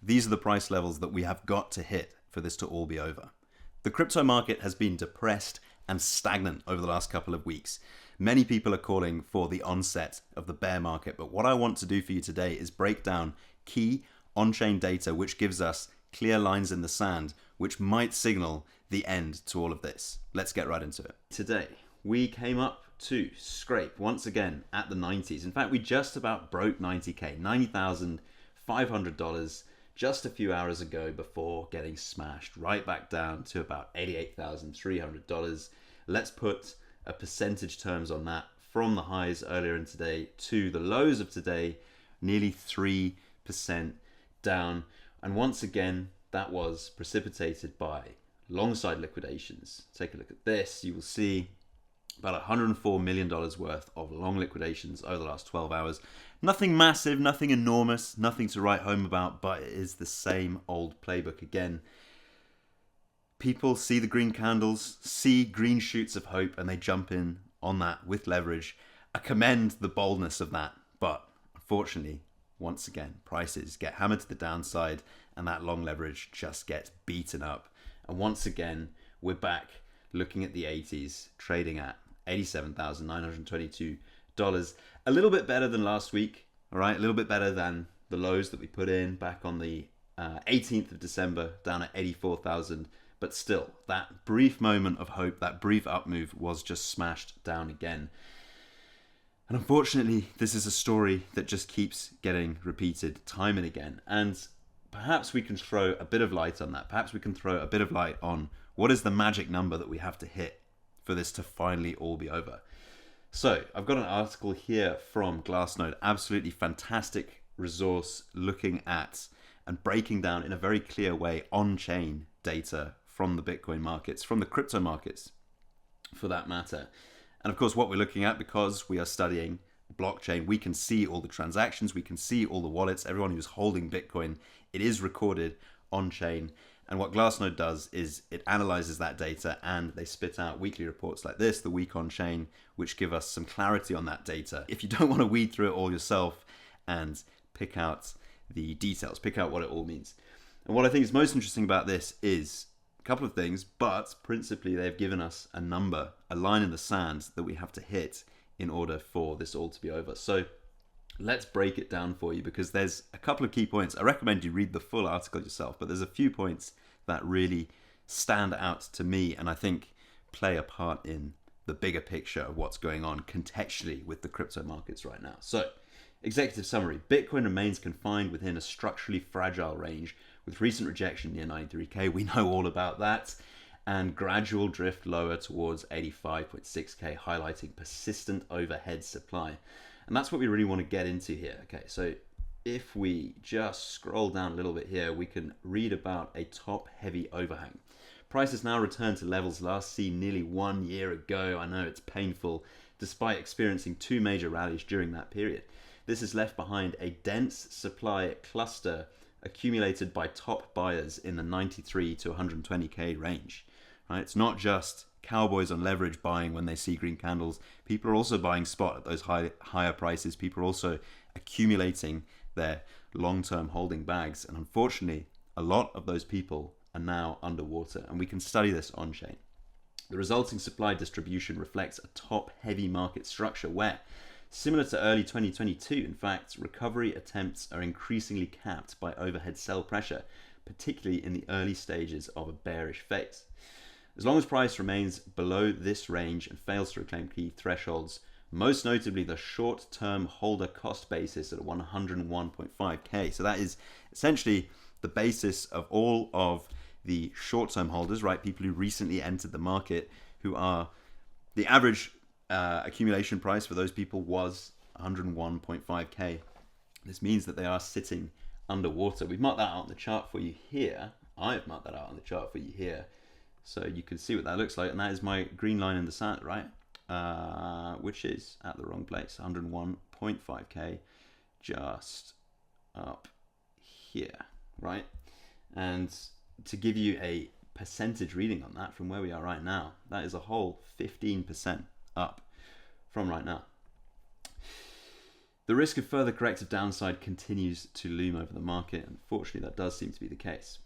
these are the price levels that we have got to hit for this to all be over. The crypto market has been depressed and stagnant over the last couple of weeks. Many people are calling for the onset of the bear market, but what I want to do for you today is break down key on-chain data which gives us clear lines in the sand, which might signal the end to all of this. Let's get right into it. Today, we came up to scrape once again at the 90s. In fact, we just about broke 90K, $90,500 just a few hours ago before getting smashed right back down to about $88,300. Let's put a percentage terms on that from the highs earlier in today to the lows of today, nearly 3% down. And once again, that was precipitated by long side liquidations. Take a look at this. You will see about $104 million worth of long liquidations over the last 12 hours. Nothing massive, nothing enormous, nothing to write home about, but it is the same old playbook again. People see the green candles, see green shoots of hope, and they jump in on that with leverage. I commend the boldness of that, but unfortunately, once again, prices get hammered to the downside and that long leverage just gets beaten up. And once again, we're back looking at the 80s, trading at $87,922. A little bit better than last week, all right? A little bit better than the lows that we put in back on the 18th of December, down at 84,000. But still, that brief moment of hope, that brief up move was just smashed down again. And unfortunately, this is a story that just keeps getting repeated time and again. And perhaps we can throw a bit of light on that. Perhaps we can throw a bit of light on what is the magic number that we have to hit for this to finally all be over. So I've got an article here from Glassnode, absolutely fantastic resource looking at and breaking down in a very clear way on-chain data from the Bitcoin markets, from the crypto markets for that matter. And of course, what we're looking at, because we are studying blockchain, we can see all the transactions, we can see all the wallets, everyone who's holding Bitcoin, it is recorded on-chain. And what Glassnode does is it analyzes that data and they spit out weekly reports like this, the week on chain, which give us some clarity on that data. If you don't want to weed through it all yourself and pick out the details, pick out what it all means. And what I think is most interesting about this is a couple of things, but principally they've given us a number, a line in the sand that we have to hit in order for this all to be over. So let's break it down for you because there's a couple of key points. I recommend you read the full article yourself, but there's a few points that really stand out to me and I think play a part in the bigger picture of what's going on contextually with the crypto markets right now. So, executive summary, Bitcoin remains confined within a structurally fragile range with recent rejection near 93K. We know all about that. And gradual drift lower towards 85.6K, highlighting persistent overhead supply. And that's what we really want to get into here. Okay, so if we just scroll down a little bit here, we can read about a top-heavy overhang. Prices now return to levels last seen nearly 1 year ago. I know it's painful, despite experiencing two major rallies during that period. This has left behind a dense supply cluster accumulated by top buyers in the 93 to 120K range. Right? It's not just cowboys on leverage buying when they see green candles. People are also buying spot at those higher prices. People are also accumulating their long-term holding bags. And unfortunately, a lot of those people are now underwater. And we can study this on-chain. The resulting supply distribution reflects a top-heavy market structure where, similar to early 2022, in fact, recovery attempts are increasingly capped by overhead sell pressure, particularly in the early stages of a bearish phase. As long as price remains below this range and fails to reclaim key thresholds, most notably the short-term holder cost basis at 101.5K. So that is essentially the basis of all of the short-term holders, right? People who recently entered the market, who are the average accumulation price for those people was 101.5K. This means that they are sitting underwater. We've marked that out on the chart for you here. I've marked that out on the chart for you here. So you can see what that looks like. And that is my green line in the sand, right? Which is at the wrong place, 101.5K, just up here, right? And to give you a percentage reading on that from where we are right now, that is a whole 15% up from right now. The risk of further corrective downside continues to loom over the market. Unfortunately, that does seem to be the case.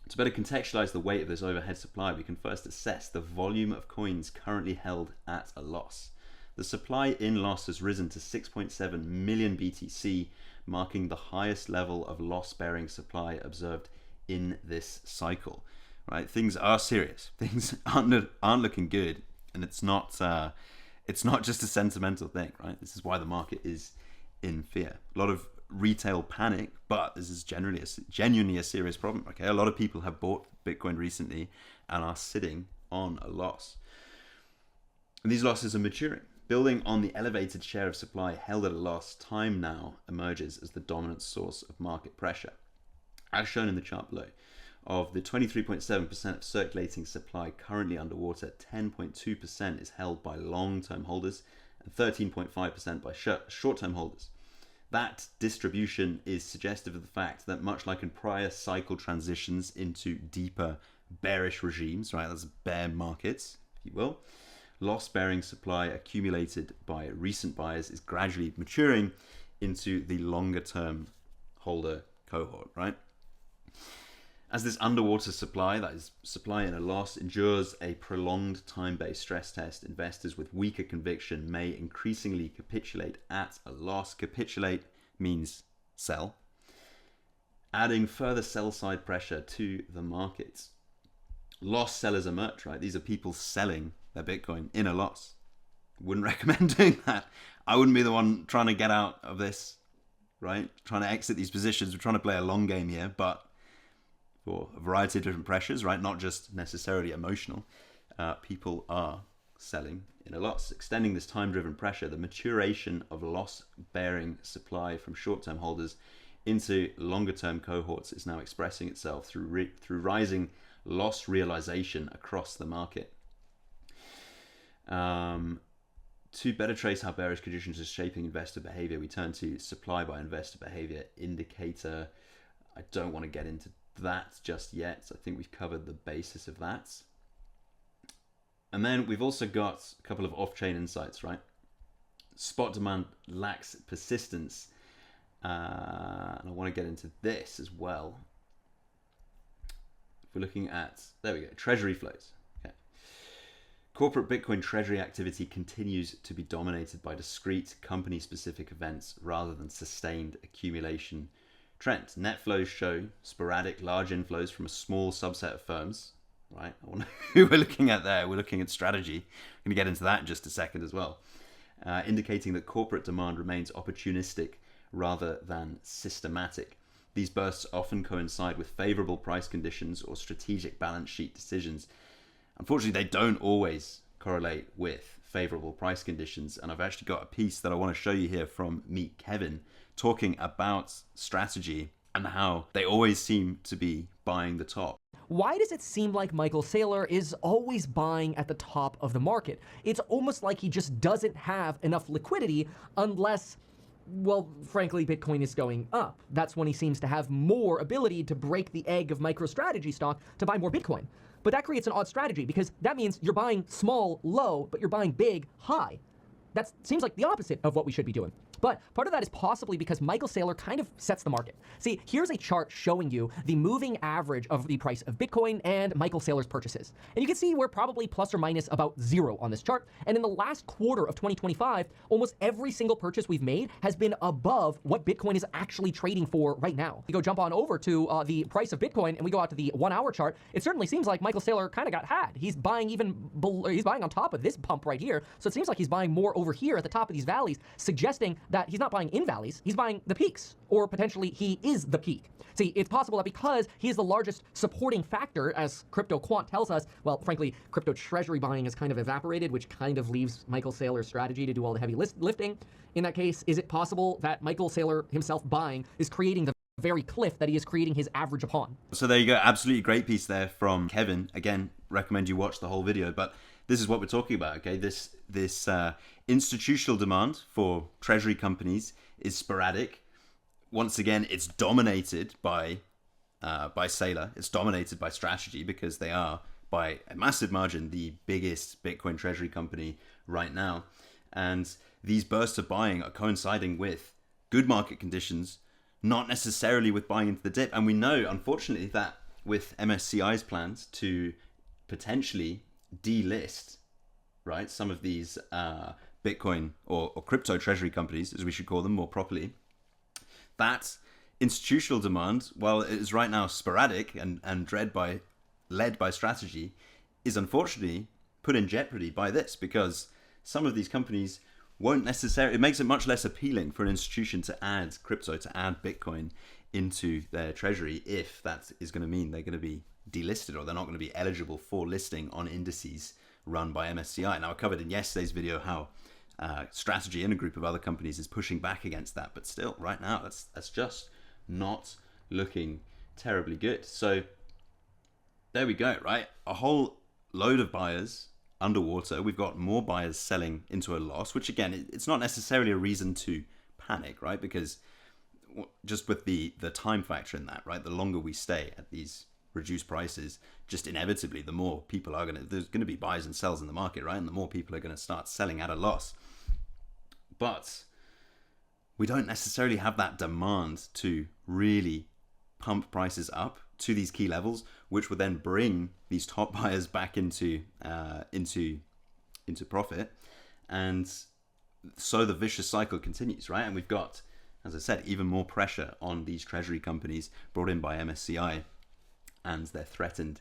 To better contextualize the weight of this overhead supply, we can first assess the volume of coins currently held at a loss. The supply in loss has risen to 6.7 million BTC, marking the highest level of loss-bearing supply observed in this cycle. Right, things are serious. Things aren't looking good, and it's not just a sentimental thing. Right, this is why the market is in fear. A lot of retail panic, but this is genuinely a serious problem. Okay, a lot of people have bought Bitcoin recently and are sitting on a loss, and these losses are maturing. Building on the elevated share of supply held at a loss, time now emerges as the dominant source of market pressure. As shown in the chart below, of the 23.7% of circulating supply currently underwater, 10.2% is held by long-term holders and 13.5% by short-term holders. That distribution is suggestive of the fact that, much like in prior cycle transitions into deeper bearish regimes, right, that's bear markets, if you will, loss-bearing supply accumulated by recent buyers is gradually maturing into the longer-term holder cohort, right? As this underwater supply, that is supply in a loss, endures a prolonged time-based stress test, investors with weaker conviction may increasingly capitulate at a loss. Capitulate means sell, adding further sell-side pressure to the markets. Loss sellers emerge, right? These are people selling their Bitcoin in a loss. Wouldn't recommend doing that. I wouldn't be the one trying to get out of this, right? Trying to exit these positions. We're trying to play a long game here, but for a variety of different pressures, right? Not just necessarily emotional. People are selling in a loss. Extending this time-driven pressure, the maturation of loss-bearing supply from short-term holders into longer-term cohorts is now expressing itself through rising loss realization across the market. To better trace how bearish conditions are shaping investor behavior, we turn to supply by investor behavior indicator. I don't want to get into that just yet. I think we've covered the basis of that. And then we've also got a couple of off-chain insights, right? Spot demand lacks persistence. And I want to get into this as well. If we're looking at, there we go, treasury flows. Okay. Corporate Bitcoin treasury activity continues to be dominated by discrete company-specific events rather than sustained accumulation trends. Net flows show sporadic large inflows from a small subset of firms, right? I wonder who we're looking at there. We're looking at strategy. I'm going to get into that in just a second as well. Indicating that corporate demand remains opportunistic rather than systematic. These bursts often coincide with favorable price conditions or strategic balance sheet decisions. Unfortunately, they don't always correlate with favorable price conditions. And I've actually got a piece that I want to show you here from Meet Kevin, talking about strategy and how they always seem to be buying the top. Why does it seem like Michael Saylor is always buying at the top of the market? It's almost like he just doesn't have enough liquidity unless, well, frankly, Bitcoin is going up. That's when he seems to have more ability to break the egg of MicroStrategy stock to buy more Bitcoin. But that creates an odd strategy because that means you're buying small, low, but you're buying big, high. That seems like the opposite of what we should be doing. But part of that is possibly because Michael Saylor kind of sets the market. See, here's a chart showing you the moving average of the price of Bitcoin and Michael Saylor's purchases. And you can see we're probably plus or minus about 0 on this chart. And in the last quarter of 2025, almost every single purchase we've made has been above what Bitcoin is actually trading for right now. We go jump on over to the price of Bitcoin and we go out to the 1 hour chart. It certainly seems like Michael Saylor kind of got had. He's buying he's buying on top of this pump right here. So it seems like he's buying more over here at the top of these valleys, suggesting that he's not buying in valleys, he's buying the peaks, or potentially he is the peak. See, it's possible that because he is the largest supporting factor, as Crypto Quant tells us, well, frankly, crypto treasury buying has kind of evaporated, which kind of leaves Michael Saylor's strategy to do all the heavy lifting. In that case, is it possible that Michael Saylor himself buying is creating the very cliff that he is creating his average upon? So there you go. Absolutely great piece there from Kevin. Again, recommend you watch the whole video, but this is what we're talking about, okay? This institutional demand for treasury companies is sporadic. Once again, it's dominated by Saylor. It's dominated by strategy because they are, by a massive margin, the biggest Bitcoin treasury company right now. And these bursts of buying are coinciding with good market conditions, not necessarily with buying into the dip. And we know, unfortunately, that with MSCI's plans to potentially delist, right, some of these Bitcoin or crypto treasury companies, as we should call them more properly, that institutional demand, while it is right now sporadic and led by strategy, is unfortunately put in jeopardy by this, because some of these companies won't necessarily, it makes it much less appealing for an institution to add crypto, to add Bitcoin into their treasury, if that is going to mean they're going to be delisted, or they're not going to be eligible for listing on indices run by MSCI. Now, I covered in yesterday's video how Strategy and a group of other companies is pushing back against that, but still, right now, that's just not looking terribly good. So there we go, right? A whole load of buyers underwater. We've got more buyers selling into a loss, which again, it's not necessarily a reason to panic, right? Because just with the time factor in that, right? The longer we stay at these reduced prices, just inevitably, the more people are there's going to be buys and sells in the market, right? And the more people are going to start selling at a loss. But we don't necessarily have that demand to really pump prices up to these key levels, which would then bring these top buyers back into profit. And so the vicious cycle continues, right? And we've got, as I said, even more pressure on these treasury companies brought in by MSCI, and their threatened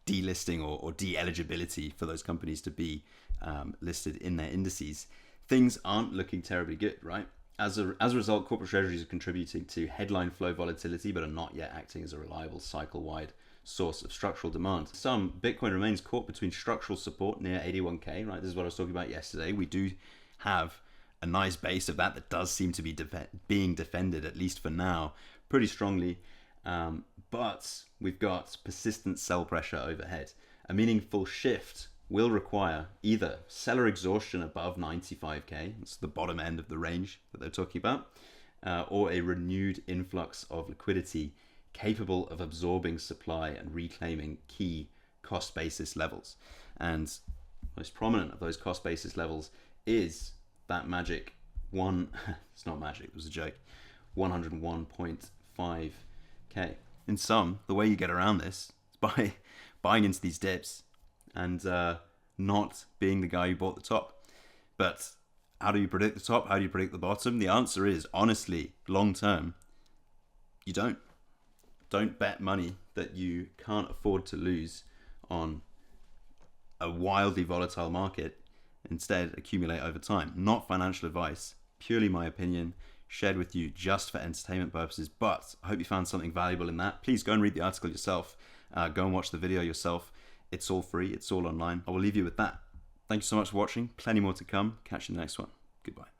delisting or de-eligibility for those companies to be listed in their indices. Things aren't looking terribly good, right? As a result, corporate treasuries are contributing to headline flow volatility, but are not yet acting as a reliable cycle-wide source of structural demand. Bitcoin remains caught between structural support near 81k, right? This is what I was talking about yesterday. We do have a nice base of that does seem to be being defended, at least for now, pretty strongly. But we've got persistent sell pressure overhead. A meaningful shift will require either seller exhaustion above 95k, that's the bottom end of the range that they're talking about, or a renewed influx of liquidity capable of absorbing supply and reclaiming key cost basis levels. And most prominent of those cost basis levels is that magic it's not magic, it was a joke, 101.5k. In sum, the way you get around this is by buying into these dips and not being the guy who bought the top. But how do you predict the top? How do you predict the bottom? The answer is, honestly, long term, you don't. Don't bet money that you can't afford to lose on a wildly volatile market. Instead, accumulate over time. Not financial advice, purely my opinion, shared with you just for entertainment purposes. But I hope you found something valuable in that. Please go and read the article yourself. Go and watch the video yourself. It's all free. It's all online. I will leave you with that. Thank you so much for watching. Plenty more to come. Catch you in the next one. Goodbye.